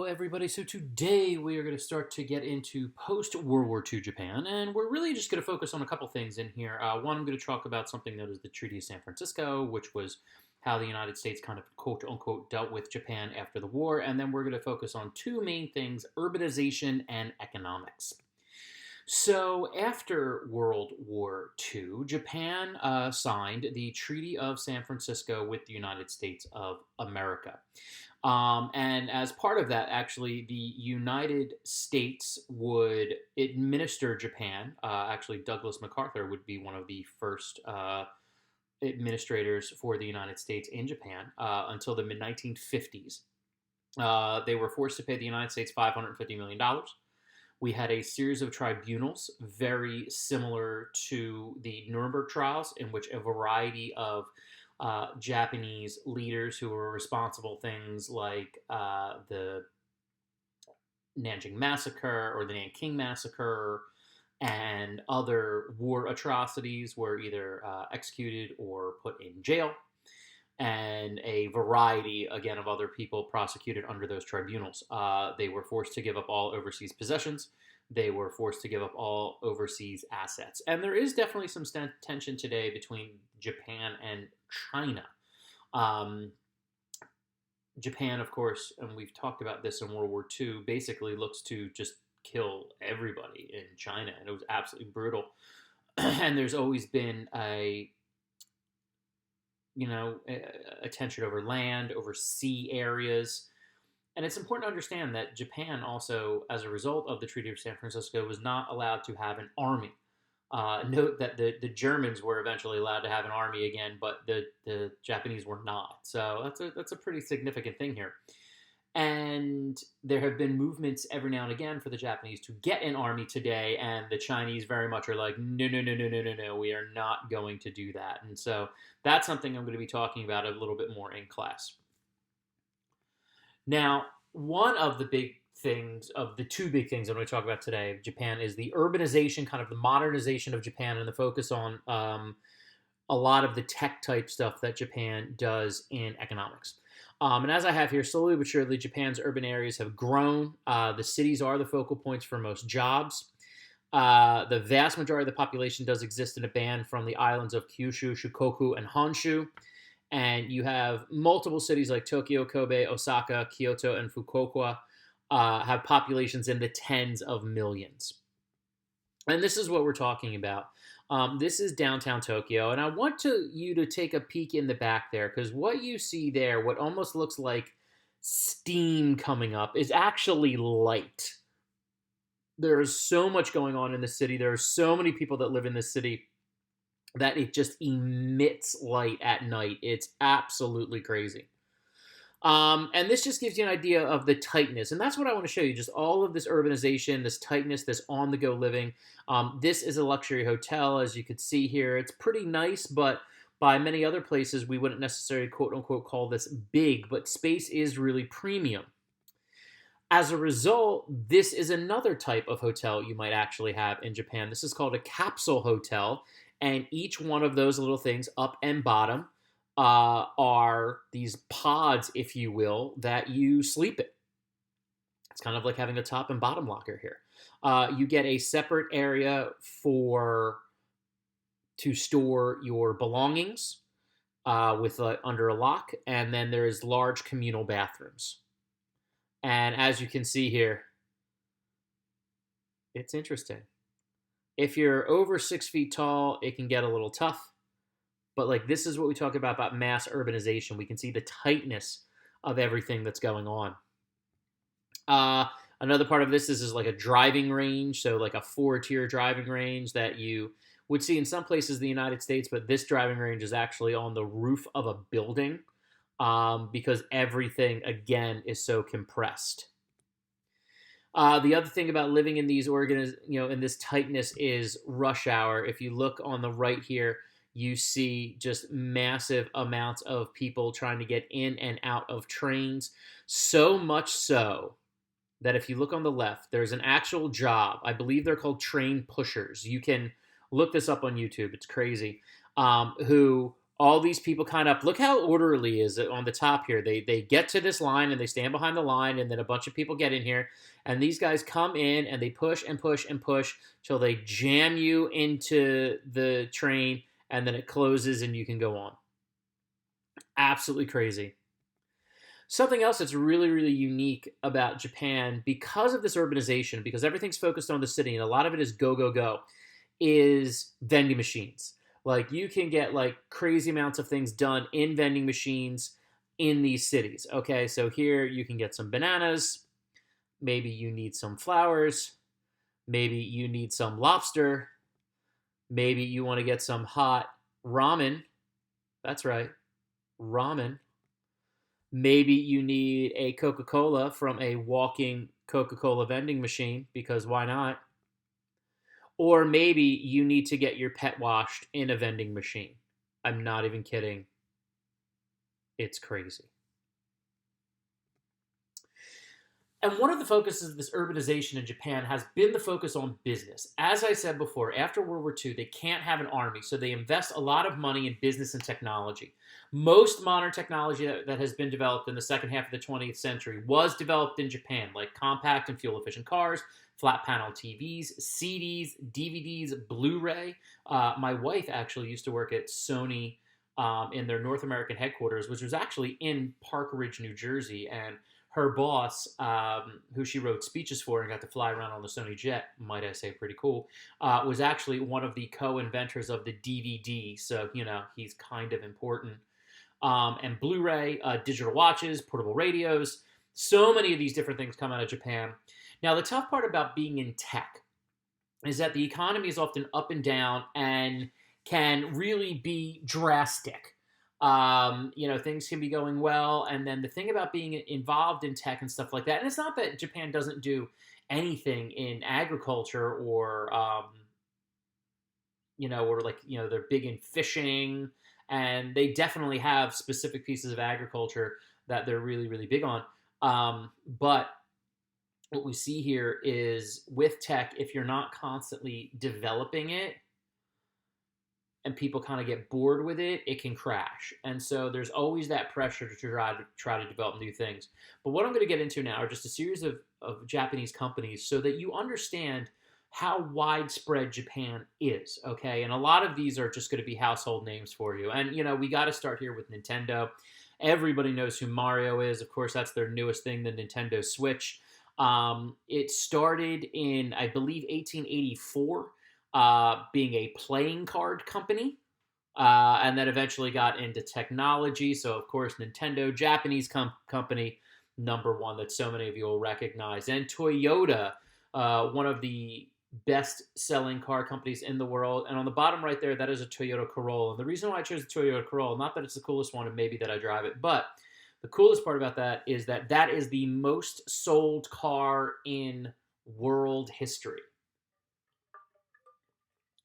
everybody. So today we are going to start to get into post-World War II Japan, and we're really just going to focus on a couple things in here. One, I'm going to talk about something known as the Treaty of San Francisco, which was how the United States kind of quote-unquote dealt with Japan after the war, and then we're going to focus on two main things, urbanization and economics. So after World War II, Japan signed the Treaty of San Francisco with the United States of America. And as part of that, actually, the United States would administer Japan. Actually, Douglas MacArthur would be one of the first administrators for the United States in Japan until the mid 1950s. They were forced to pay the United States $550 million. We had a series of tribunals very similar to the Nuremberg trials, in which a variety of Japanese leaders who were responsible things like the Nanjing Massacre or the Nanking Massacre and other war atrocities were either executed or put in jail, and a variety, again, of other people prosecuted under those tribunals. They were forced to give up all overseas possessions. They were forced to give up all overseas assets. And there is definitely some tension today between Japan and China. Japan, of course, and we've talked about this in World War II, basically looks to just kill everybody in China. And it was absolutely brutal. And there's always been a tension over land, over sea areas. And it's important to understand that Japan also, as a result of the Treaty of San Francisco, was not allowed to have an army. Note that the Germans were eventually allowed to have an army again, but the Japanese were not. So that's a pretty significant thing here. And there have been movements every now and again for the Japanese to get an army today, and the Chinese very much are like, no, no, no, no, no, no, no, we are not going to do that. And so that's something I'm going to be talking about a little bit more in class. Now, one of the big things, of the two big things I'm going to talk about today of Japan, is the urbanization, kind of the modernization of Japan, and the focus on a lot of the tech type stuff that Japan does in economics. And as I have here, slowly but surely, Japan's urban areas have grown. The cities are the focal points for most jobs. The vast majority of the population does exist in a band from the islands of Kyushu, Shikoku, and Honshu. And you have multiple cities like Tokyo, Kobe, Osaka, Kyoto, and Fukuoka have populations in the tens of millions. And this is what we're talking about. This is downtown Tokyo, and I want you to take a peek in the back there, because what you see there, what almost looks like steam coming up, is actually light. There is so much going on in the city. There are so many people that live in this city that it just emits light at night. It's absolutely crazy. And this just gives you an idea of the tightness. And that's what I want to show you, just all of this urbanization, this tightness, this on-the-go living. This is a luxury hotel, as you could see here. It's pretty nice, but by many other places, we wouldn't necessarily quote-unquote call this big, but space is really premium. As a result, this is another type of hotel you might actually have in Japan. This is called a capsule hotel, and each one of those little things, up and bottom, are these pods, if you will, that you sleep in. It's kind of like having a top and bottom locker here. You get a separate area to store your belongings with under a lock, and then there's large communal bathrooms. And as you can see here, it's interesting. If you're over 6 feet tall, it can get a little tough. But like, this is what we talk about mass urbanization. We can see the tightness of everything that's going on. Another part of this is like a driving range. So like a 4-tier driving range that you would see in some places in the United States. But this driving range is actually on the roof of a building because everything, again, is so compressed. The other thing about living in these in this tightness is rush hour. If you look on the right here, you see just massive amounts of people trying to get in and out of trains. So much so that if you look on the left, there's an actual job. I believe they're called train pushers. You can look this up on YouTube. It's crazy. Who All these people kind of look how orderly is it on the top here. They get to this line and they stand behind the line, and then a bunch of people get in here, and these guys come in and they push and push and push till they jam you into the train, and then it closes and you can go on. Absolutely crazy. Something else that's really, really unique about Japan, because of this urbanization, because everything's focused on the city and a lot of it is go, go, go, is vending machines. Like, you can get like crazy amounts of things done in vending machines in these cities. Okay, so here you can get some bananas. Maybe you need some flowers. Maybe you need some lobster. Maybe you want to get some hot ramen. That's right, ramen. Maybe you need a Coca-Cola from a walking Coca-Cola vending machine, because why not? Or maybe you need to get your pet washed in a vending machine. I'm not even kidding. It's crazy. And one of the focuses of this urbanization in Japan has been the focus on business. As I said before, after World War II, they can't have an army, so they invest a lot of money in business and technology. Most modern technology that has been developed in the second half of the 20th century was developed in Japan, like compact and fuel-efficient cars, flat panel TVs, CDs, DVDs, Blu-ray. My wife actually used to work at Sony in their North American headquarters, which was actually in Park Ridge, New Jersey, and her boss, who she wrote speeches for and got to fly around on the Sony jet, might I say, pretty cool, was actually one of the co-inventors of the DVD. So, he's kind of important. And Blu-ray, digital watches, portable radios. So many of these different things come out of Japan. Now, the tough part about being in tech is that the economy is often up and down and can really be drastic. Things can be going well, and then the thing about being involved in tech and stuff like that, and it's not that Japan doesn't do anything in agriculture or they're big in fishing, and they definitely have specific pieces of agriculture that they're really, really big on. But what we see here is with tech, if you're not constantly developing it, and people kind of get bored with it, it can crash. And so there's always that pressure to try to develop new things. But what I'm going to get into now are just a series of Japanese companies so that you understand how widespread Japan is, okay? And a lot of these are just going to be household names for you. And, we got to start here with Nintendo. Everybody knows who Mario is. Of course, that's their newest thing, the Nintendo Switch. It started in, I believe, 1884. Being a playing card company, and then eventually got into technology. So, of course, Nintendo, Japanese company, number one that so many of you will recognize. And Toyota, one of the best-selling car companies in the world. And on the bottom right there, that is a Toyota Corolla. And the reason why I chose the Toyota Corolla, not that it's the coolest one and maybe that I drive it, but the coolest part about that is that is the most sold car in world history.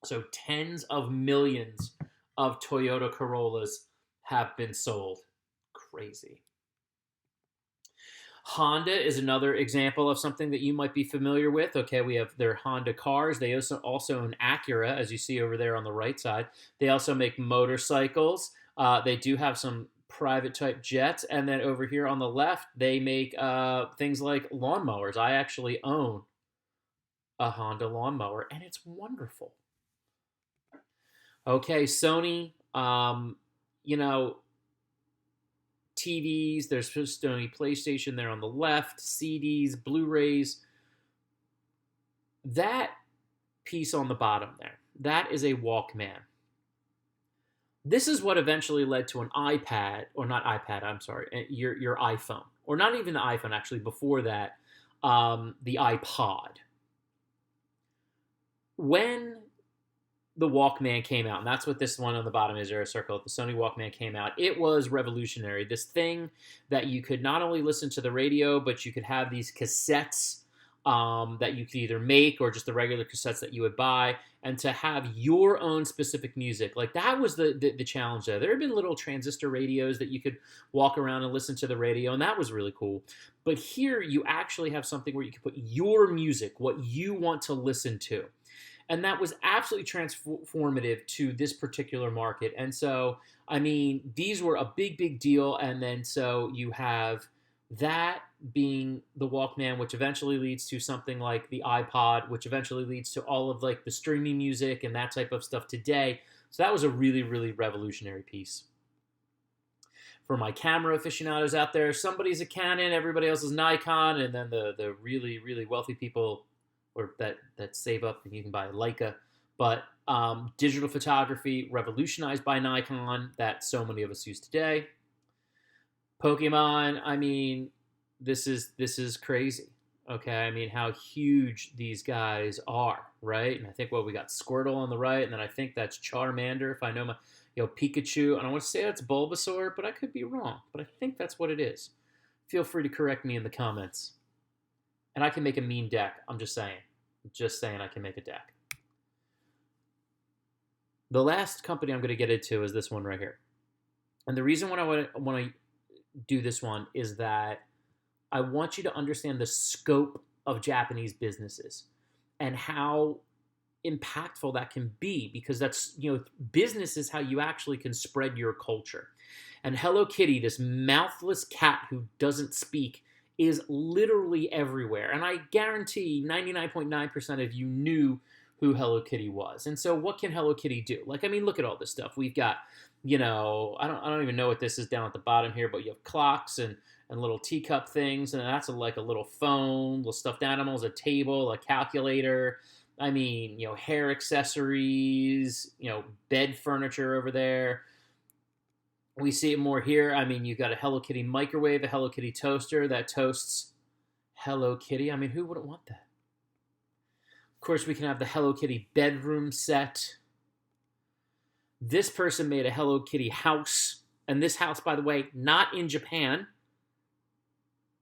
So tens of millions of Toyota Corollas have been sold. Crazy. Honda is another example of something that you might be familiar with. Okay, we have their Honda cars. They also own Acura, as you see over there on the right side. They also make motorcycles. They do have some private type jets. And then over here on the left, they make things like lawnmowers. I actually own a Honda lawnmower, and it's wonderful. Okay, Sony, TVs, there's Sony PlayStation there on the left, CDs, Blu-rays. That piece on the bottom there, that is a Walkman. This is what eventually led to an iPad, or not iPad, I'm sorry, your iPhone. Or not even the iPhone, actually, before that, the iPod. When the Walkman came out, and that's what this one on the bottom is, there a circle. The Sony Walkman came out. It was revolutionary. This thing that you could not only listen to the radio, but you could have these cassettes that you could either make or just the regular cassettes that you would buy, and to have your own specific music. Like, that was the challenge there. There had been little transistor radios that you could walk around and listen to the radio, and that was really cool. But here you actually have something where you can put your music, what you want to listen to. And that was absolutely transformative to this particular market. And so, I mean, these were a big, big deal. And then so you have that being the Walkman, which eventually leads to something like the iPod, which eventually leads to all of like the streaming music and that type of stuff today. So that was a really, really revolutionary piece. For my camera aficionados out there, somebody's a Canon, everybody else is Nikon, and then the really, really wealthy people or that save up and you can buy a Leica. But digital photography revolutionized by Nikon that so many of us use today. Pokemon, I mean, this is crazy. Okay, I mean how huge these guys are, right? And I think we got Squirtle on the right, and then I think that's Charmander. If I know my, Pikachu. And I want to say that's Bulbasaur, but I could be wrong. But I think that's what it is. Feel free to correct me in the comments. And I can make a mean deck. I'm just saying. I can make a deck. The last company I'm going to get into is this one right here. And the reason why I want to do this one is that I want you to understand the scope of Japanese businesses and how impactful that can be, because that's, business is how you actually can spread your culture. And Hello Kitty, this mouthless cat who doesn't speak, is literally everywhere. And I guarantee 99.9% of you knew who Hello Kitty was. And so what can Hello Kitty do? Like, I mean, look at all this stuff. We've got, I don't even know what this is down at the bottom here, but you have clocks and little teacup things, and that's like a little phone, little stuffed animals, a table, a calculator. I mean, hair accessories, bed furniture over there. We see it more here. I mean, you've got a Hello Kitty microwave, a Hello Kitty toaster that toasts Hello Kitty. I mean, who wouldn't want that? Of course, we can have the Hello Kitty bedroom set. This person made a Hello Kitty house. And this house, by the way, not in Japan.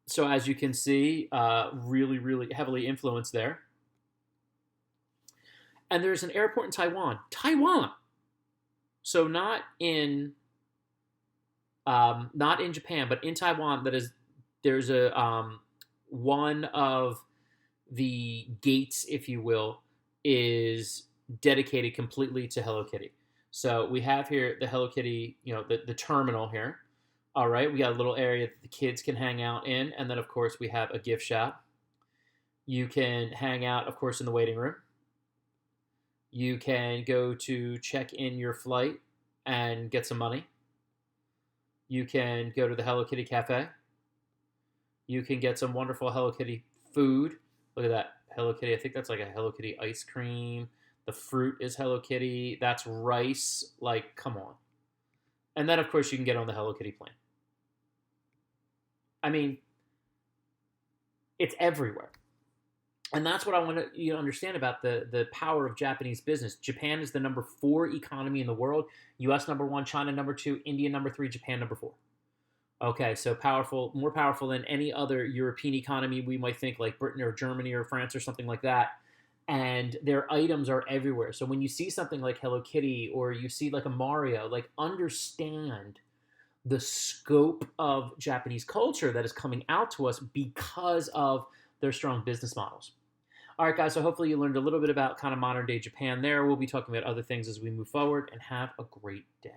So as you can see, really, really heavily influenced there. And there's an airport in Taiwan. Taiwan! So not in Japan, but in Taiwan, there's a one of the gates, if you will, is dedicated completely to Hello Kitty. So we have here the Hello Kitty, the terminal here. All right, we got a little area that the kids can hang out in, and then of course we have a gift shop. You can hang out, of course, in the waiting room. You can go to check in your flight and get some money. You can go to the Hello Kitty Cafe. You can get some wonderful Hello Kitty food. Look at that Hello Kitty. I think that's like a Hello Kitty ice cream. The fruit is Hello Kitty. That's rice. Like, come on. And then, of course, you can get on the Hello Kitty plane. I mean, it's everywhere. And that's what I want you to understand about the power of Japanese business. Japan is the number 4 economy in the world. US number 1, China number 2, India number 3, Japan number 4. Okay, so powerful, more powerful than any other European economy we might think, like Britain or Germany or France or something like that. And their items are everywhere. So when you see something like Hello Kitty or you see like a Mario, like understand the scope of Japanese culture that is coming out to us because of their strong business models. All right, guys, so hopefully you learned a little bit about kind of modern day Japan there. We'll be talking about other things as we move forward, and have a great day.